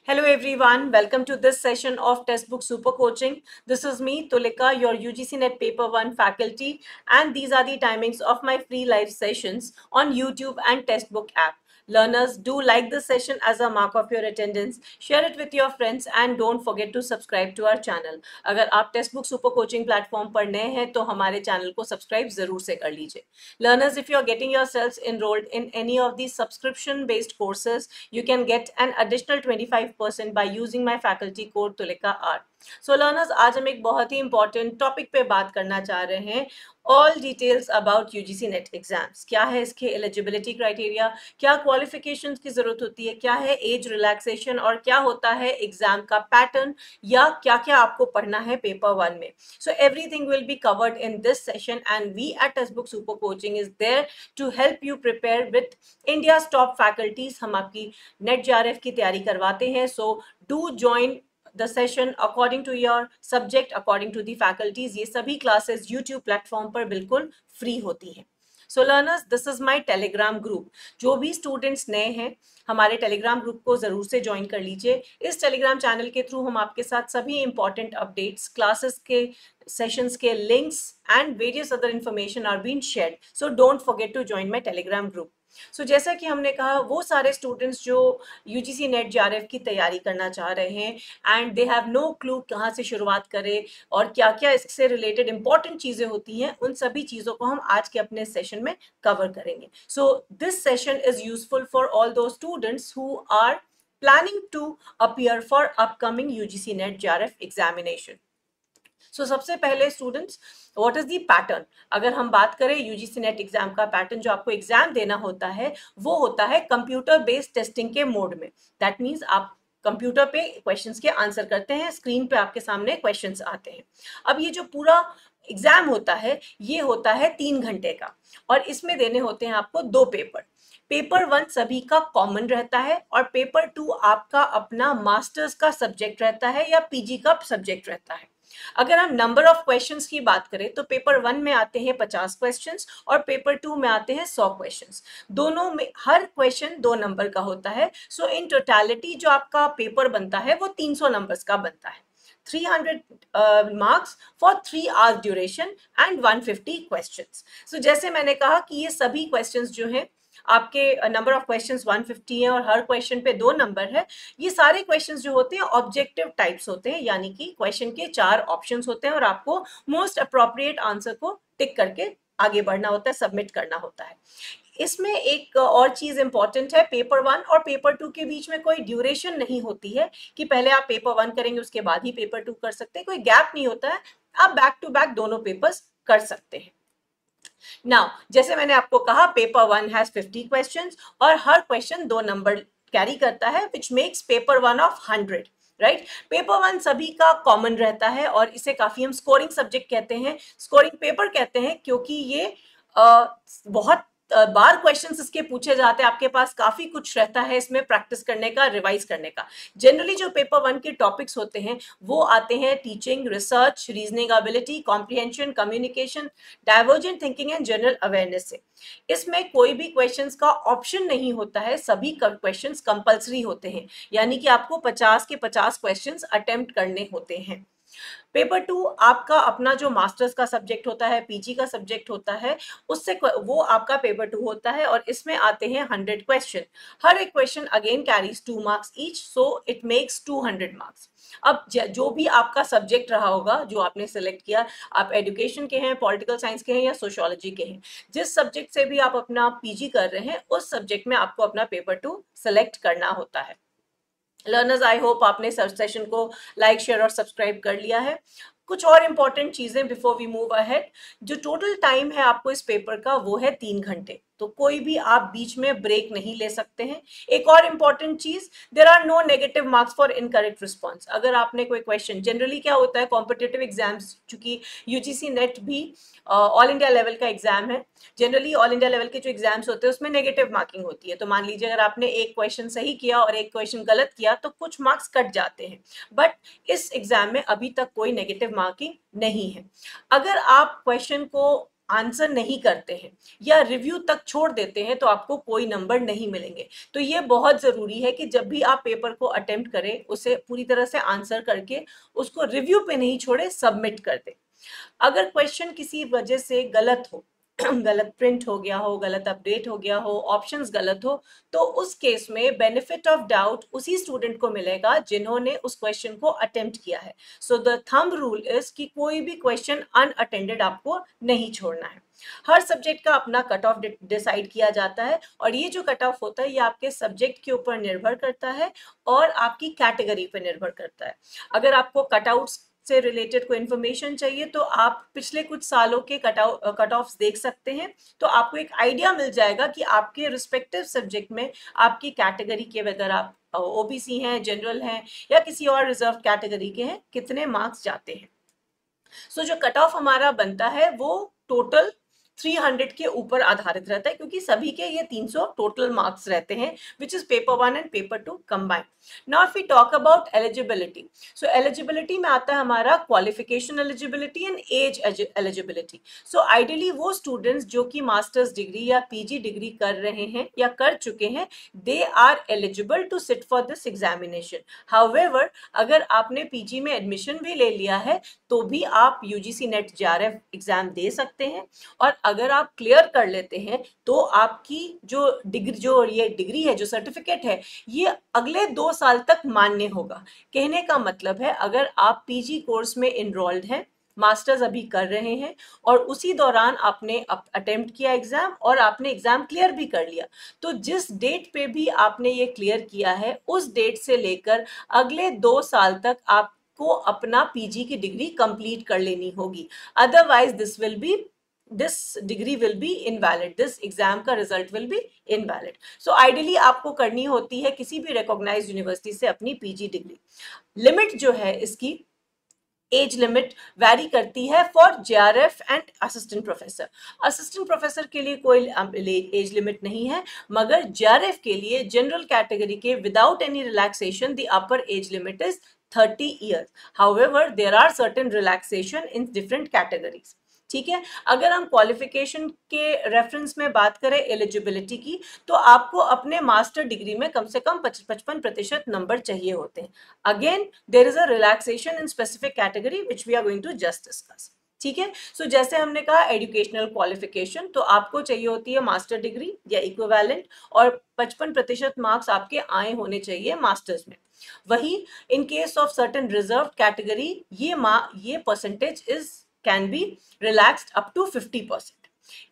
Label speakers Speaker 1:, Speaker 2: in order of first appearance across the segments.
Speaker 1: Hello everyone, welcome to this session of Textbook Super Coaching. This is me, Tulika, your UGC NET Paper 1 faculty, and these are the timings of my free live sessions on YouTube and Textbook app. Learners, do like this session as a mark of your attendance, share it with your friends and don't forget to subscribe to our channel. अगर आप Textbook Super Coaching platform पर नए हैं तो हमारे channel को subscribe जरूर से कर लीजिए. Learners, if you are getting yourselves enrolled in any of these subscription based courses, you can get an additional 25% by using my faculty code Tulika R. So learners, आज हम एक बहुत ही important topic पे बात करना चाह रहे हैं. All details about UGC NET exams. क्या है इसके eligibility criteria, क्या qualifications की जरूरत होती है, क्या है age relaxation और क्या होता है exam का pattern या क्या क्या आपको पढ़ना है paper 1 में. So everything will be covered in this session and we at Textbook Super Coaching is there to help you prepare with India's top faculties. हम आपकी NET JRF की तैयारी करवाते हैं. So do join the session according to your subject, according to the faculties. ये सभी classes YouTube platform पर बिल्कुल free होती हैं. So learners, this is my Telegram group. जो भी students नए हैं हमारे Telegram group को ज़रूर से join कर लीजिए. इस Telegram channel के through हम आपके साथ सभी important updates, classes के sessions के links and various other information are being shared. So don't forget to join my Telegram group. So जैसा कि हमने कहा वो सारे स्टूडेंट्स जो UGC NET JRF की तैयारी करना चाह रहे हैं and they have no clue कहाँ से शुरुआत करें और क्या क्या इससे रिलेटेड इंपॉर्टेंट चीज़ें होती हैं, उन सभी चीज़ों को हम आज के अपने सेशन में कवर करेंगे. So this session is useful for all the students who are planning to appear for upcoming UGC NET JRF examination. So सबसे पहले students, what is the pattern. अगर हम बात करें यूजीसी नेट एग्जाम का pattern, जो आपको एग्जाम देना होता है वो होता है कंप्यूटर बेस्ड टेस्टिंग के मोड में. दैट मीन्स आप कंप्यूटर पे क्वेश्चंस के आंसर करते हैं, स्क्रीन पे आपके सामने क्वेश्चंस आते हैं. अब ये जो पूरा एग्जाम होता है ये होता है 3 घंटे का और इसमें देने होते हैं आपको 2 पेपर. पेपर 1 सभी का कॉमन रहता है और पेपर 2 आपका अपना मास्टर्स का सब्जेक्ट रहता है या पीजी का सब्जेक्ट रहता है. अगर हम नंबर ऑफ क्वेश्चंस की बात करें तो पेपर 1 में आते हैं 50 क्वेश्चंस और पेपर 2 में आते हैं 100 क्वेश्चंस. दोनों में हर क्वेश्चन 2 नंबर का होता है. सो इन टोटलिटी जो आपका पेपर बनता है वो 300 नंबर्स का बनता है. 300 marks for 3 hours duration and 150 questions. So जैसे मैंने कहा कि ये सभी questions जो हैं आपके नंबर ऑफ क्वेश्चंस 150 है और हर क्वेश्चन पे 2 नंबर है. ये सारे क्वेश्चंस जो होते हैं ऑब्जेक्टिव टाइप्स होते हैं, यानी कि क्वेश्चन के 4 ऑप्शंस होते हैं और आपको मोस्ट अप्रोप्रिएट आंसर को टिक करके आगे बढ़ना होता है, सबमिट करना होता है. इसमें एक और चीज इंपॉर्टेंट है, पेपर 1 और पेपर 2 के बीच में कोई ड्यूरेशन नहीं होती है कि पहले आप पेपर 1 करेंगे उसके बाद ही पेपर 2 कर सकते हैं. कोई गैप नहीं होता है, आप बैक टू बैक दोनों पेपर्स कर सकते हैं. नाउ जैसे मैंने आपको कहा पेपर 1 हैज 50 क्वेश्चंस और हर क्वेश्चन 2 नंबर कैरी करता है, which makes paper 1 of 100. Right, paper 1 सभी का कॉमन रहता है और इसे काफी हम स्कोरिंग सब्जेक्ट कहते हैं, स्कोरिंग पेपर कहते हैं, क्योंकि ये बहुत बार क्वेश्चंस इसके पूछे जाते हैं. आपके पास काफी कुछ रहता है इसमें प्रैक्टिस करने का, रिवाइज करने का. जनरली जो पेपर 1 के टॉपिक्स होते हैं वो आते हैं teaching, research, reasoning ability, comprehension, communication, divergent thinking and general awareness से. इसमें कोई भी क्वेश्चंस का ऑप्शन नहीं होता है, सभी क्वेश्चंस कंपल्सरी होते हैं, यानी कि आपको 50 के 50 क्वेश्चंस अटेम्प्ट करने होते हैं. पेपर 2 आपका अपना जो मास्टर्स का सब्जेक्ट होता है, पीजी का सब्जेक्ट होता है, उससे वो आपका पेपर 2 होता है और इसमें आते हैं 100 क्वेश्चन. हर एक question again carries 2 marks each, so it makes 200 marks. अब जो भी आपका सब्जेक्ट रहा होगा जो आपने सेलेक्ट किया, आप एजुकेशन के हैं, पॉलिटिकल साइंस के हैं या सोशियोलॉजी के हैं, जिस सब्जेक्ट से भी आप अपना पीजी कर रहे हैं उस सब्जेक्ट में आपको अपना पेपर 2 सेलेक्ट करना होता है. लर्नर्स, आई होप आपने सेशन को लाइक, शेयर और सब्सक्राइब कर लिया है. कुछ और इंपॉर्टेंट चीजें बिफोर वी मूव अहेड. जो टोटल टाइम है आपको इस पेपर का वो है 3 घंटे, तो कोई भी आप बीच में ब्रेक नहीं ले सकते हैं. एक और इंपॉर्टेंट चीज, there are no negative marks for incorrect response. अगर आपने कोई क्वेश्चन, जनरली क्या होता है कॉम्पिटिटिव एग्जाम्स, चूंकि यूजीसी नेट भी ऑल इंडिया लेवल का एग्जाम है, जनरली ऑल इंडिया लेवल के जो एग्जाम्स होते हैं उसमें नेगेटिव मार्किंग होती है. तो मान लीजिए अगर आपने एक क्वेश्चन सही किया और एक क्वेश्चन गलत किया तो कुछ मार्क्स कट जाते हैं, बट इस एग्जाम में अभी तक कोई नेगेटिव मार्किंग नहीं है. अगर आप क्वेश्चन को आंसर नहीं करते हैं या रिव्यू तक छोड़ देते हैं तो आपको कोई नंबर नहीं मिलेंगे। तो ये बहुत ज़रूरी है कि जब भी आप पेपर को अटेम्प्ट करें उसे पूरी तरह से आंसर करके उसको रिव्यू पे नहीं छोड़े, सबमिट कर दें। अगर क्वेश्चन किसी वजह से गलत हो, गलत प्रिंट हो गया हो, गलत अपडेट हो गया हो, ऑप्शंस गलत हो, तो उस केस में बेनिफिट ऑफ डाउट उसी स्टूडेंट को मिलेगा जिन्होंने उस क्वेश्चन को अटेम्प्ट किया है। So the thumb rule is कि कोई भी क्वेश्चन अनअटेंडेड आपको नहीं छोड़ना है। हर सब्जेक्ट का अपना कट ऑफ डिसाइड किया जाता है और ये जो कट ऑफ होता है ये आपके सब्जेक्ट के ऊपर निर्भर करता है और आपकी कैटेगरी पर निर्भर करता है। अगर आपको कटआउट्स से रिलेटेड कोई इन्फॉर्मेशन चाहिए तो आप पिछले कुछ सालों के कट ऑफ्स देख सकते हैं, तो आपको एक आइडिया मिल जाएगा कि आपके रिस्पेक्टिव सब्जेक्ट में आपकी कैटेगरी के, वेदर आप ओबीसी हैं, जनरल हैं या किसी और रिजर्व कैटेगरी के हैं, कितने मार्क्स जाते हैं। सो जो कट ऑफ हमारा बनता है वो टोटल 300 के ऊपर आधारित रहता है, क्योंकि सभी के ये 300 टोटल मार्क्स रहते हैं, which is paper 1 and paper 2 combined. Now if we talk about eligibility, so eligibility में आता है हमारा qualification eligibility and age eligibility. So ideally वो स्टूडेंट्स जो कि मास्टर्स डिग्री या पीजी डिग्री कर रहे हैं या कर चुके हैं, they are eligible to sit for this examination. However, अगर आपने पीजी में एडमिशन भी ले लिया है तो भी आप यूजीसी नेट जेआरएफ एग्जाम दे सकते हैं, और अगर आप क्लियर कर लेते हैं तो आपकी जो डिग्री है, जो सर्टिफिकेट है, ये अगले 2 साल तक मान्य होगा। कहने का मतलब है, अगर आप पीजी कोर्स में इनरोल्ड हैं, मास्टर्स अभी कर रहे हैं और उसी दौरान आपने अटेम्प्ट किया एग्जाम और आपने एग्जाम क्लियर भी कर लिया, तो जिस डेट पे भी आपने ये क्लियर किया है उस डेट से लेकर अगले 2 साल तक आपको अपना पीजी की डिग्री कंप्लीट कर लेनी होगी। Otherwise this degree will be invalid, this exam का result will be invalid. So ideally आपको करनी होती है किसी भी recognized यूनिवर्सिटी से अपनी पीजी डिग्री। लिमिट जो है इसकी, एज लिमिट वैरी करती है for JRF and assistant professor. Assistant professor के लिए कोई एज लिमिट नहीं है, मगर जेआरएफ के लिए जनरल कैटेगरी के without any relaxation the upper as limit is 30 years. However, there are certain relaxation in different categories. ठीक है। अगर हम क्वालिफिकेशन के रेफरेंस में बात करें एलिजिबिलिटी की, तो आपको अपने मास्टर डिग्री में कम से कम 55% नंबर चाहिए होते हैं। Again there is a relaxation in specific category which we are going to just discuss. ठीक है। सो जैसे हमने कहा एजुकेशनल क्वालिफिकेशन, तो आपको चाहिए होती है मास्टर डिग्री या इक्विवेलेंट, और 55% मार्क्स आपके आए होने चाहिए मास्टर्स में। वही in case of certain reserve category ये percentage is can be relaxed up to 50%।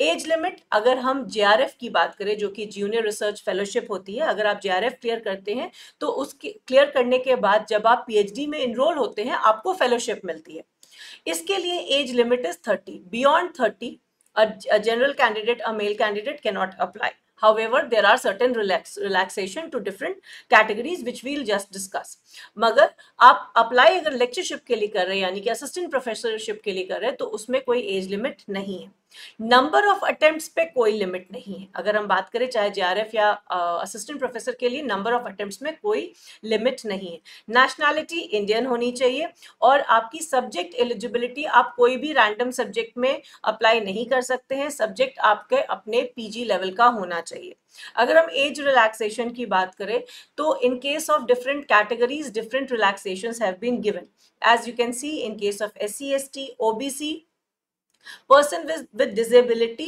Speaker 1: Age limit, अगर हम जेआरएफ की बात करें जो कि जूनियर रिसर्च फेलोशिप होती है, अगर आप जेआरएफ क्लियर करते हैं तो उसके क्लियर करने के बाद जब आप पीएचडी में इनरोल होते हैं आपको फेलोशिप मिलती है। इसके लिए as limit is 30। Beyond 30 a general candidate, a male candidate cannot apply. However, there are certain relaxation to different categories which we'll just discuss. मगर आप अप्लाई अगर लेक्चरशिप के लिए कर रहे हैं, यानी कि असिस्टेंट प्रोफेसरशिप के लिए कर रहे हैं, तो उसमें कोई एज लिमिट नहीं है। नंबर ऑफ अटेम्प्ट्स पे कोई लिमिट नहीं है। अगर हम बात करें चाहे जेआरएफ या असिस्टेंट प्रोफेसर के लिए, नंबर ऑफ अटेम्प्ट्स में कोई लिमिट नहीं है। नेशनैलिटी इंडियन होनी चाहिए, और आपकी सब्जेक्ट एलिजिबिलिटी, आप कोई भी रैंडम सब्जेक्ट में अप्लाई नहीं कर सकते हैं, सब्जेक्ट आपके अपने पीजी लेवल का होना चाहिए। अगर हम एज रिलैक्सेशन की बात करें तो in case of different categories different relaxations have been given, as you can see in case of SC ST, OBC, person with disability,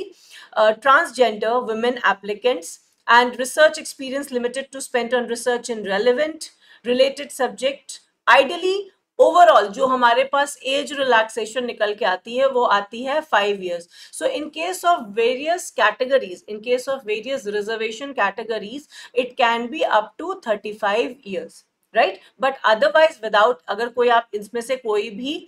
Speaker 1: transgender, women applicants, and research experience limited to spent on research in relevant related subject. Ideally overall जो हमारे पास age relaxation निकल के आती है वो आती है 5 years. So in case of various categories, in case of various reservation categories, it can be up to 35 years, right? But otherwise without, अगर कोई आप इसमें से कोई भी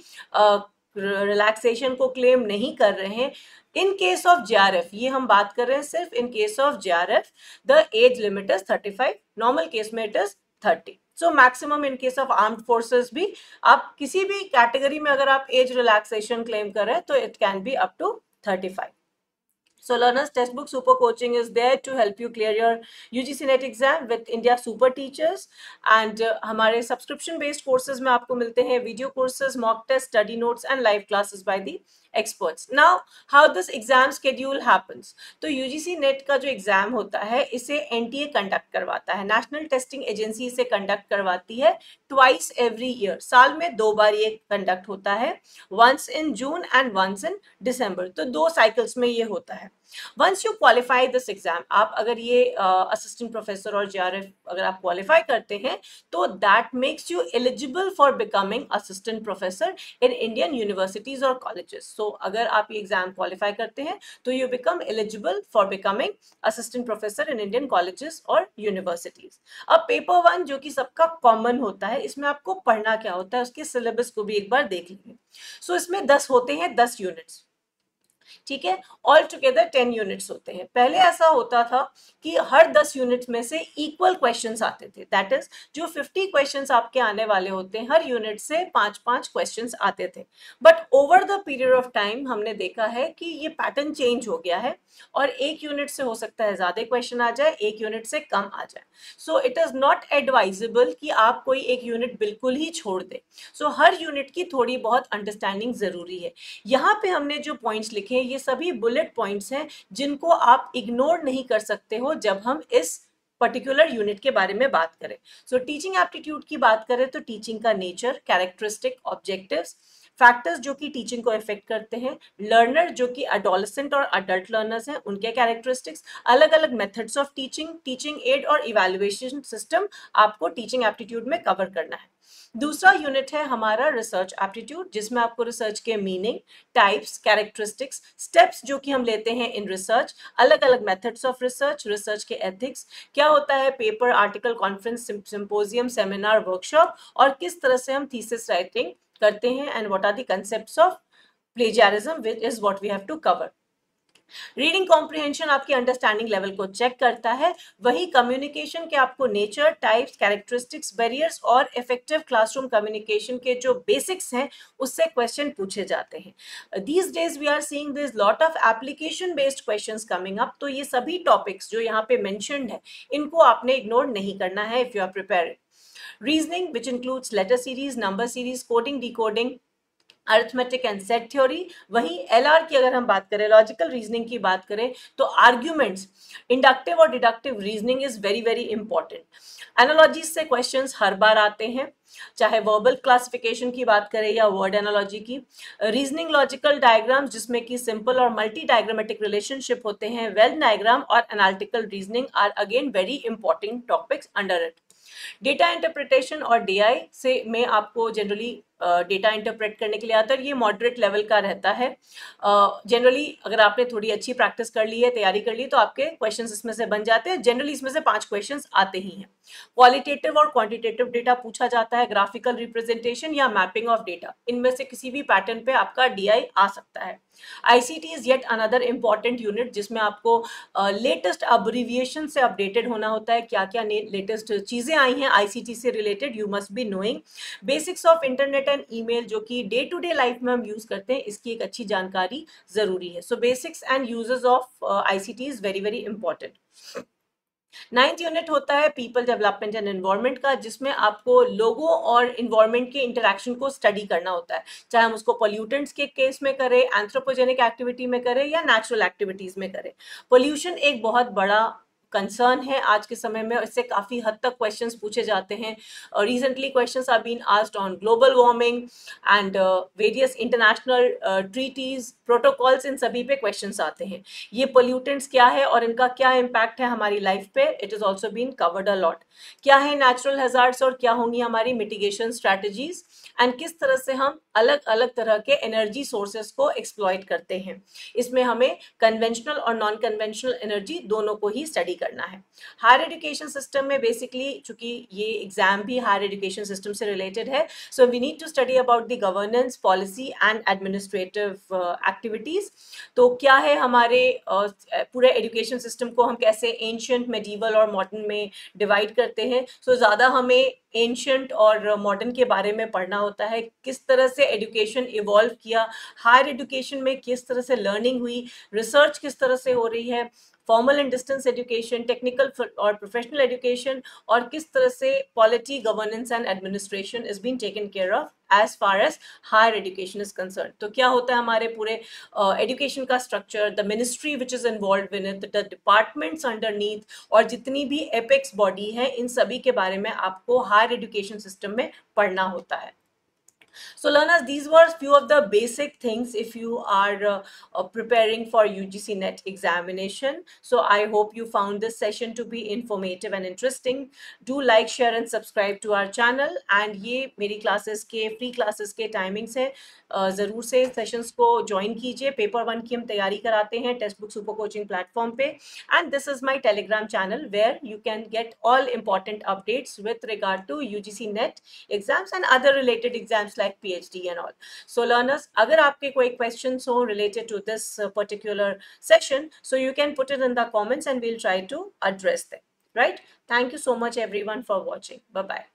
Speaker 1: रिलैक्सेशन को क्लेम नहीं कर रहे हैं, इन केस ऑफ जेआरएफ, ये हम बात कर रहे हैं सिर्फ in case of JRF, the age limit is 35, normal case में it is 30. So maximum in case of armed forces भी, आप किसी भी कैटेगरी में अगर आप एज रिलैक्सेशन क्लेम कर रहे हैं तो it can be up to 35. So learners, Textbook Super Coaching is there to help you clear your UGC NET exam with India Super Teachers. And हमारे subscription based courses में आपको मिलते हैं video courses, mock test, study notes and live classes by the experts. Now, how this exam schedule happens? तो UGC net का जो exam होता है इसे NTA कंडक्ट करवाता है, नेशनल टेस्टिंग एजेंसी इसे कंडक्ट करवाती है ट्वाइस एवरी ईयर, साल में 2 बार ये कंडक्ट होता है, once in June and once in December, तो 2 साइकिल्स में ये होता है. Once you qualify this exam, आप अगर ये असिस्टेंट प्रोफेसर और JRF अगर आप क्वालिफाई करते हैं तो that makes you eligible for becoming assistant professor in Indian universities और कॉलेजेस. सो अगर आप ये एग्जाम क्वालिफाई करते हैं तो you become eligible for becoming assistant professor in Indian colleges और यूनिवर्सिटीज. अब पेपर 1 जो कि सबका कॉमन होता है, इसमें आपको पढ़ना क्या होता है उसके सिलेबस को भी एक बार देख लेंगे. सो इसमें 10 होते हैं, 10 यूनिट्स, ठीक है. ऑल टुगेदर 10 यूनिट्स होते हैं. पहले ऐसा होता था कि हर 10 यूनिट्स में से इक्वल क्वेश्चंस आते थे, दैट इज जो 50 क्वेश्चंस आपके आने वाले होते हैं, हर यूनिट से 5-5 क्वेश्चंस आते थे. But over the period of time हमने देखा है कि ये पैटर्न चेंज हो गया है और एक यूनिट से हो सकता है ज्यादा क्वेश्चन आ जाए, एक यूनिट से कम आ जाए. So it is not advisable कि आप कोई एक यूनिट बिल्कुल ही छोड़ दें. सो हर यूनिट की थोड़ी बहुत अंडरस्टैंडिंग जरूरी है. यहाँ पे हमने जो पॉइंट्स लिखे हैं ये सभी बुलेट पॉइंट्स हैं जिनको आप इग्नोर नहीं कर सकते हो जब हम इस पर्टिकुलर यूनिट के बारे में बात करें. सो टीचिंग एप्टीट्यूड की बात करें तो टीचिंग का नेचर, कैरेक्टरिस्टिक, ऑब्जेक्टिव्स, फैक्टर्स जो कि टीचिंग को इफेक्ट करते हैं, लर्नर जो कि एडोलेसेंट और अडल्ट लर्नर्स हैं उनके कैरेक्टरिस्टिक्स, अलग अलग methods of teaching, teaching add और इवैल्यूएशन सिस्टम आपको टीचिंग एप्टीट्यूड में कवर करना है. दूसरा यूनिट है हमारा रिसर्च एप्टीट्यूड, जिसमें आपको रिसर्च के मीनिंग, टाइप्स, कैरेक्टरिस्टिक्स, स्टेप्स जो कि हम लेते हैं इन रिसर्च, अलग अलग मेथड्स ऑफ रिसर्च, रिसर्च के एथिक्स, क्या होता है paper, article, conference, symposium, seminar, workshop और किस तरह से हम थीसिस राइटिंग करते हैं, and what are the concepts of plagiarism which is what we have to cover. Reading comprehension आपकी अंडरस्टैंडिंग लेवल को चेक करता है. वही कम्युनिकेशन के आपको नेचर, टाइप्स, कैरेक्टरिस्टिक्स, बैरियर्स और इफेक्टिव क्लासरूम कम्युनिकेशन के जो बेसिक्स हैं उससे क्वेश्चन पूछे जाते हैं. These days we are seeing this lot of application based questions coming up. तो ये सभी टॉपिक्स जो यहाँ पे मेंशन्ड है इनको आपने इग्नोर नहीं करना है if you are preparing. Reasoning which includes letter series, number series, coding, decoding, arithmetic and set theory. वहीं LR की अगर हम बात करें, लॉजिकल रीजनिंग की बात करें, तो आर्ग्यूमेंट्स, इंडक्टिव और deductive reasoning is very very important. Analogies से क्वेश्चंस हर बार आते हैं, चाहे वर्बल क्लासिफिकेशन की बात करें या वर्ड एनालॉजी की. रीजनिंग लॉजिकल डायग्राम्स जिसमें कि सिंपल और मल्टी डायग्रामेटिक रिलेशनशिप होते हैं, वेल डायग्राम और analytical reasoning are again very important topics under it. Data interpretation और DI से में आपको जनरली डेटा इंटरप्रेट करने के लिए आता है, ये मॉडरेट लेवल का रहता है. जनरली अगर आपने थोड़ी अच्छी प्रैक्टिस कर ली है, तैयारी कर ली, तो आपके क्वेश्चंस इसमें से बन जाते हैं. जनरली इसमें से 5 क्वेश्चंस आते ही हैं. क्वालिटेटिव और क्वांटिटेटिव डेटा पूछा जाता है, ग्राफिकल रिप्रेजेंटेशन या मैपिंग ऑफ डेटा, इनमें से किसी भी पैटर्न पे आपका DI आ सकता है. ICT is yet another important unit जिसमें आपको लेटेस्ट अब्रीविएशन से अपडेटेड होना होता है. क्या क्या लेटेस्ट चीजें आई हैं ICT से related, you must be knowing. Basics of internet and email जो कि डे टू डे लाइफ में हम यूज करते हैं, इसकी एक अच्छी जानकारी जरूरी है. सो basics and uses of ICT is very very important. 9th unit होता है पीपल डेवलपमेंट एंड एनवायरनमेंट का, जिसमें आपको लोगों और इन्वायरमेंट के इंटरेक्शन को स्टडी करना होता है, चाहे हम उसको पोल्यूटेंट्स के केस में करें, एंथ्रोपोजेनिक एक्टिविटी में करें या नेचुरल एक्टिविटीज में करें. पोल्यूशन एक बहुत बड़ा कंसर्न है आज के समय में, इससे काफी हद तक क्वेश्चंस पूछे जाते हैं. Recently questions are been asked on global warming and various international treaties, protocols, इन सभी पे क्वेश्चंस आते हैं. ये पोल्यूटेंट्स क्या है और इनका क्या इम्पैक्ट है हमारी लाइफ पे, it is also been covered a lot. क्या है नेचुरल हैजार्ड्स और क्या होंगी हमारी मिटिगेशन स्ट्रैटेजीज, एंड किस तरह से हम अलग अलग तरह के एनर्जी सोर्सेस को एक्सप्लॉइट करते हैं. इसमें हमें कन्वेंशनल और नॉन कन्वेंशनल एनर्जी दोनों को ही स्टडी करना है. हायर एजुकेशन सिस्टम में बेसिकली, चूंकि ये एग्जाम भी हायर एजुकेशन सिस्टम से रिलेटेड है, so we need to study about the governance, policy and administrative activities. तो क्या है हमारे पूरे एजुकेशन सिस्टम को हम कैसे एंशियंट, मेडिवल और मॉडर्न में डिवाइड करते हैं. सो ज्यादा हमें एंशियंट और मॉडर्न के बारे में पढ़ना होता है, किस तरह से एजुकेशन इवॉल्व किया, हायर एजुकेशन में किस तरह से लर्निंग हुई, रिसर्च किस तरह से हो रही है, formal and distance education, technical और प्रोफेशनल एजुकेशन, और किस तरह से polity, governance and administration is been taken care of as far as higher education is concerned. तो क्या होता है हमारे पूरे education का structure, the ministry which is involved in it, the departments underneath और जितनी भी apex body है, इन सभी के बारे में आपको higher education system में पढ़ना होता है. So learners, these were few of the basic things if you are preparing for UGC NET examination. So I hope you found this session to be informative and interesting. Do like, share and subscribe to our channel. And ये मेरी classes के free classes के timings है. ज़रूर से sessions को join कीजिए. Paper 1 की हम तैयारी कराते हैं text book super coaching platform पे. And this is my Telegram channel where you can get all important updates with regard to UGC NET exams and other related exams like PhD and all. So learners, अगर आपके कोई questions हो related to this particular session, so you can put it in the comments and we'll try to address them. Right? Thank you so much everyone for watching. Bye bye.